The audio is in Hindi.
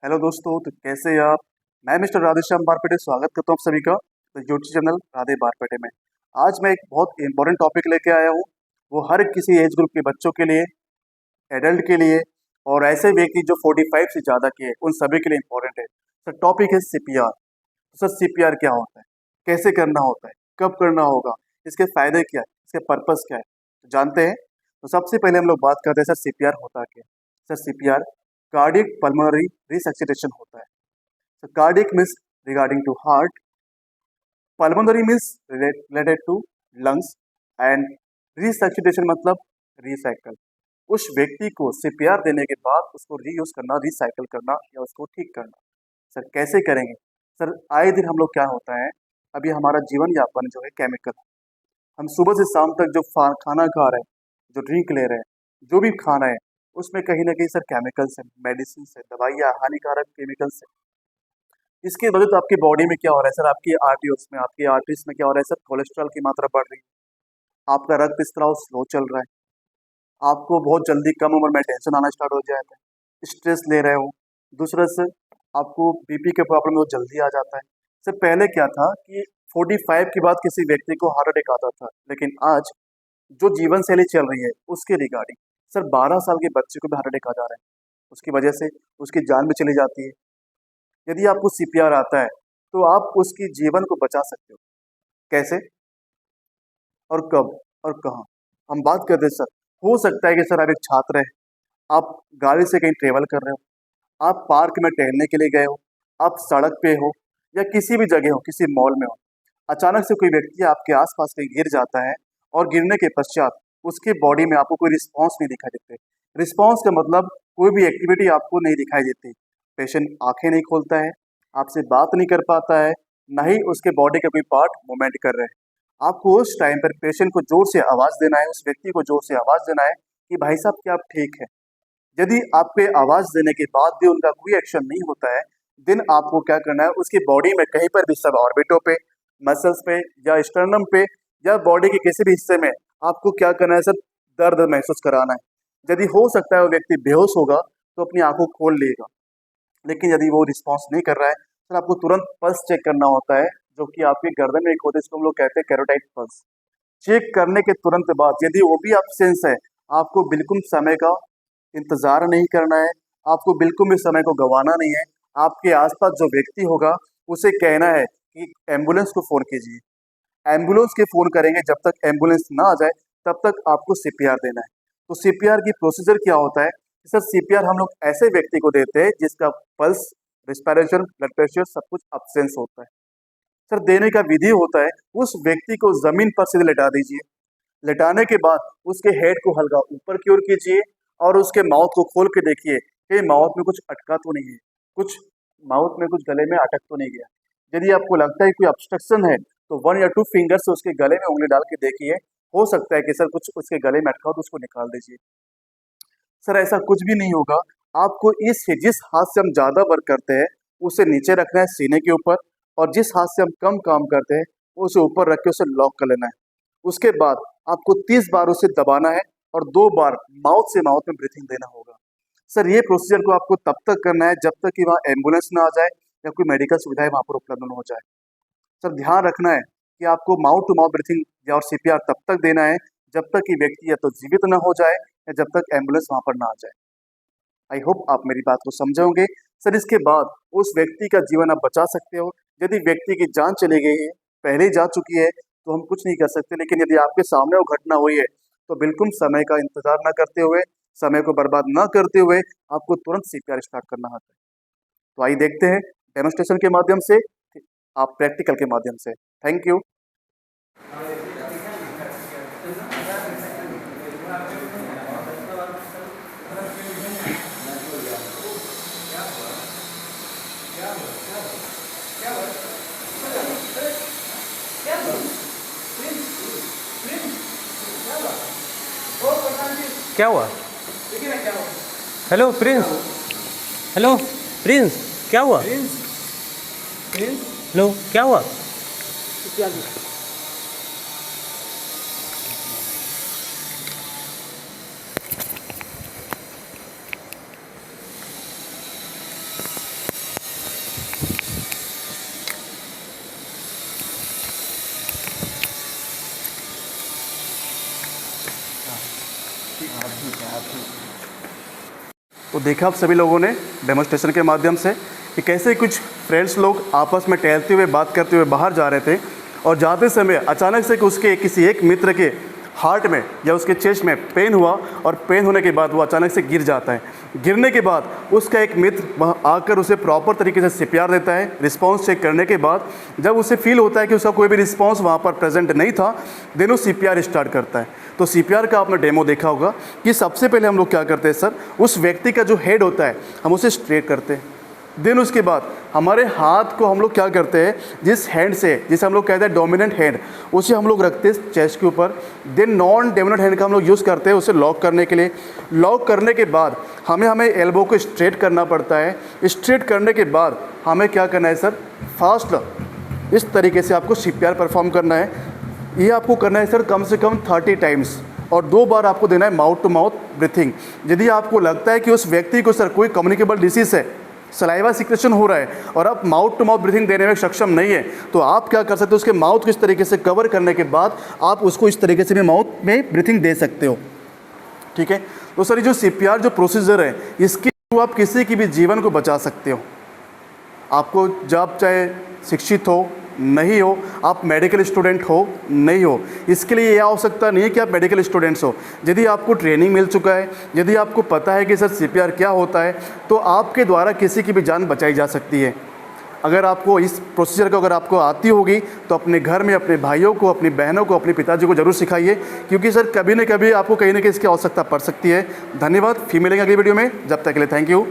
हेलो दोस्तों, तो कैसे हैं आप। मैं मिस्टर राधेश्याम बारपेटे स्वागत करता हूँ आप सभी का यूट्यूब चैनल राधे बारपेटे में। आज मैं एक बहुत इंपॉर्टेंट टॉपिक लेके आया हूँ। वो हर किसी एज ग्रुप के बच्चों के लिए, एडल्ट के लिए और ऐसे व्यक्ति जो 45 से ज़्यादा के हैं उन सभी के लिए इम्पोर्टेंट है। सर टॉपिक है सीपीआर। सर सीपीआर क्या होता है, कैसे करना होता है, कब करना होगा, इसके फायदे क्या है, इसके पर्पस क्या है, तो जानते हैं। तो सबसे पहले हम लोग बात करते हैं सर सीपीआर होता क्या है। Sir CPR cardiac pulmonary resuscitation होता है। So cardiac means regarding to heart, pulmonary means related to lungs and resuscitation मतलब रिसाइकल। उस व्यक्ति को सीपीआर देने के बाद उसको रीयूज करना, रिसाइकल करना या उसको ठीक करना। सर कैसे करेंगे। सर आए दिन हम लोग क्या होता है, अभी हमारा जीवन यापन जो है केमिकल, हम सुबह से शाम तक जो खाना खा रहे हैं, जो ड्रिंक ले रहे हैं, जो भी खाना है उसमें कहीं ना कहीं सर केमिकल्स है, मेडिसिन है, दवाइयाँ, हानिकारक केमिकल्स है। इसके वजह तो आपकी बॉडी में क्या हो रहा है सर, आपकी आर्टरीज में, आपकी आर्टरीज में क्या हो रहा है सर, कोलेस्ट्रॉल की मात्रा बढ़ रही है, आपका रक्त स्त्राव स्लो चल रहा है, आपको बहुत जल्दी कम उम्र में टेंशन आना स्टार्ट हो जाता है, स्ट्रेस ले रहे हो। दूसरा सर आपको बीपी के प्रॉब्लम बहुत जल्दी आ जाता है। सर पहले क्या था कि 45 के बाद किसी व्यक्ति को हार्ट अटैक आता था, लेकिन आज जो जीवन शैली चल रही है उसके रिगार्डिंग सर 12 साल के बच्चे को भी हार्ट अटैक आ जा रहा है। उसकी वजह से उसकी जान भी चली जाती है। यदि आपको सीपीआर आता है तो आप उसकी जीवन को बचा सकते हो। कैसे और कब और कहाँ, हम बात करते हैं सर। हो सकता है कि सर आप एक छात्र हैं, आप गाड़ी से कहीं ट्रेवल कर रहे हो, आप पार्क में टहलने के लिए गए हो, आप सड़क पे हो या किसी भी जगह हो, किसी मॉल में हो, अचानक से कोई व्यक्ति आपके आसपास कहीं गिर जाता है और गिरने के पश्चात उसके बॉडी में आपको कोई रिस्पॉन्स नहीं दिखाई देते। रिस्पॉन्स का मतलब कोई भी एक्टिविटी आपको नहीं दिखाई देती। पेशेंट आंखें नहीं खोलता है, आपसे बात नहीं कर पाता है, ना ही उसके बॉडी का कोई पार्ट मूवमेंट कर रहे हैं। आपको उस टाइम पर पेशेंट को जोर से आवाज़ देना है, उस व्यक्ति को जोर से आवाज़ देना है कि भाई साहब क्या आप ठीक है। यदि आपके आवाज़ देने के बाद भी उनका कोई एक्शन नहीं होता है, देन आपको क्या करना है, उसकी बॉडी में कहीं पर भी सब ऑर्बिटों पे, मसल्स पे या स्टर्नम पे या बॉडी के किसी भी हिस्से में आपको क्या करना है सर, दर्द महसूस कराना है। यदि हो सकता है वो व्यक्ति बेहोश होगा तो अपनी आंखों खोल लेगा, लेकिन यदि वो रिस्पॉन्स नहीं कर रहा है सर आपको तुरंत पल्स चेक करना होता है, जो कि आपके गर्दन में एक होता है, इसको हम लोग कहते हैं कैरोटाइड पल्स। चेक करने के तुरंत बाद यदि वो भी एब्सेंस है, आपको बिल्कुल समय का इंतजार नहीं करना है, आपको बिल्कुल भी समय को गंवाना नहीं है। आपके आसपास जो व्यक्ति होगा उसे कहना है कि एम्बुलेंस को फोन कीजिए। एम्बुलेंस के फोन करेंगे, जब तक एम्बुलेंस ना आ जाए तब तक आपको सीपीआर देना है। तो सीपीआर की प्रोसीजर क्या होता है सर, सीपीआर हम लोग ऐसे व्यक्ति को देते हैं जिसका पल्स, रिस्पिरेशन, ब्लड प्रेशर सब कुछ अब्सेंस होता है। सर देने का विधि होता है, उस व्यक्ति को जमीन पर सीधे लेटा दीजिए। लेटाने के बाद उसके हेड को हल्का ऊपर की ओर कीजिए और उसके माउथ को खोल के देखिए कि माउथ में कुछ अटका तो नहीं है, कुछ माउथ में कुछ गले में अटक तो नहीं गया। यदि आपको लगता है कोई ऑब्स्ट्रक्शन है तो 1 या 2 फिंगर से उसके गले में उंगली डाल के देखिए, हो सकता है कि सर कुछ उसके गले में अटका हो तो उसको निकाल दीजिए। सर ऐसा कुछ भी नहीं होगा। आपको इस जिस हाथ से हम ज़्यादा वर्क करते हैं उसे नीचे रखना है सीने के ऊपर, और जिस हाथ से हम कम काम करते हैं उसे ऊपर रख के उसे लॉक कर लेना है। उसके बाद आपको 30 बार उसे दबाना है और 2 बार माउथ से माउथ में ब्रीथिंग देना होगा। सर ये प्रोसीजर को आपको तब तक करना है जब तक कि वहाँ एम्बुलेंस ना आ जाए या कोई मेडिकल सुविधाएं वहाँ पर उपलब्ध न हो जाए। सर ध्यान रखना है कि आपको माउथ टू माउथ ब्रीथिंग या और सीपीआर तब तक देना है जब तक कि व्यक्ति या तो जीवित न हो जाए या जब तक एम्बुलेंस वहाँ पर ना आ जाए। आई होप आप मेरी बात को समझे होंगे। सर इसके बाद उस व्यक्ति का जीवन आप बचा सकते हो। यदि व्यक्ति की जान चली गई है, पहले ही जा चुकी है, तो हम कुछ नहीं कर सकते, लेकिन यदि आपके सामने वो घटना हुई है तो बिल्कुल समय का इंतजार ना करते हुए, समय को बर्बाद ना करते हुए आपको तुरंत सीपीआर स्टार्ट करना होता है। तो आइए देखते हैं डेमोन्स्ट्रेशन के माध्यम से, आप प्रैक्टिकल के माध्यम से। Thank you. क्या हुआ? हेलो प्रिंस, हेलो प्रिंस, क्या हुआ? हेलो क्या हुआ? तो देखा आप सभी लोगों ने डेमोस्ट्रेशन के माध्यम से कि कैसे कुछ फ्रेंड्स लोग आपस में टहलते हुए बात करते हुए बाहर जा रहे थे और जाते समय अचानक से उसके किसी एक मित्र के हार्ट में या उसके चेस्ट में पेन हुआ और पेन होने के बाद वो अचानक से गिर जाता है। गिरने के बाद उसका एक मित्र वहाँ आकर उसे प्रॉपर तरीके से सीपीआर देता है। रिस्पांस चेक करने के बाद जब उसे फील होता है कि उसका कोई भी रिस्पांस वहाँ पर प्रेजेंट नहीं था, देन वो सीपीआर स्टार्ट करता है। तो सीपीआर का आपने डेमो देखा होगा कि सबसे पहले हम लोग क्या करते हैं सर, उस व्यक्ति का जो हेड होता है हम उसे स्ट्रेट करते हैं। देन उसके बाद हमारे हाथ को हम लोग क्या करते हैं, जिस हैंड से, जिसे हम लोग कहते हैं डोमिनेंट हैंड, उसे हम लोग रखते हैं चेस्ट के ऊपर। देन नॉन डोमिनेंट हैंड का हम लोग यूज़ करते हैं उसे लॉक करने के लिए। लॉक करने के बाद हमें एल्बो को स्ट्रेट करना पड़ता है। स्ट्रेट करने के बाद हमें क्या करना है सर, फास्ट इस तरीके से आपको सीपीआर परफॉर्म करना है। ये आपको करना है सर कम से कम 30 टाइम्स और 2 बार आपको देना है माउथ टू माउथ ब्रीथिंग। यदि आपको लगता है कि उस व्यक्ति को सर कोई कम्युनिकेबल डिसीज़ है, सलाइवा सिक्रेशन हो रहा है और आप माउथ टू माउथ ब्रीथिंग देने में सक्षम नहीं है, तो आप क्या कर सकते हो, उसके माउथ को इस तरीके से कवर करने के बाद आप उसको इस तरीके से भी माउथ में ब्रीथिंग दे सकते हो। ठीक है, तो सर ये जो सीपीआर जो प्रोसीजर है, इसके थ्रू आप किसी की भी जीवन को बचा सकते हो। आपको जब चाहे शिक्षित हो नहीं हो, आप मेडिकल स्टूडेंट हो नहीं हो, इसके लिए यह आवश्यकता नहीं है कि आप मेडिकल स्टूडेंट्स हो। यदि आपको ट्रेनिंग मिल चुका है, यदि आपको पता है कि सर सीपीआर क्या होता है, तो आपके द्वारा किसी की भी जान बचाई जा सकती है। अगर आपको इस प्रोसीजर को अगर आपको आती होगी तो अपने घर में अपने भाइयों को, अपनी बहनों को, अपने पिताजी को जरूर सिखाइए, क्योंकि सर कभी न कभी आपको कहीं ना कहीं इसकी आवश्यकता पड़ सकती है। धन्यवाद, फिर मिलेंगे अगली वीडियो में, जब तक के लिए थैंक यू।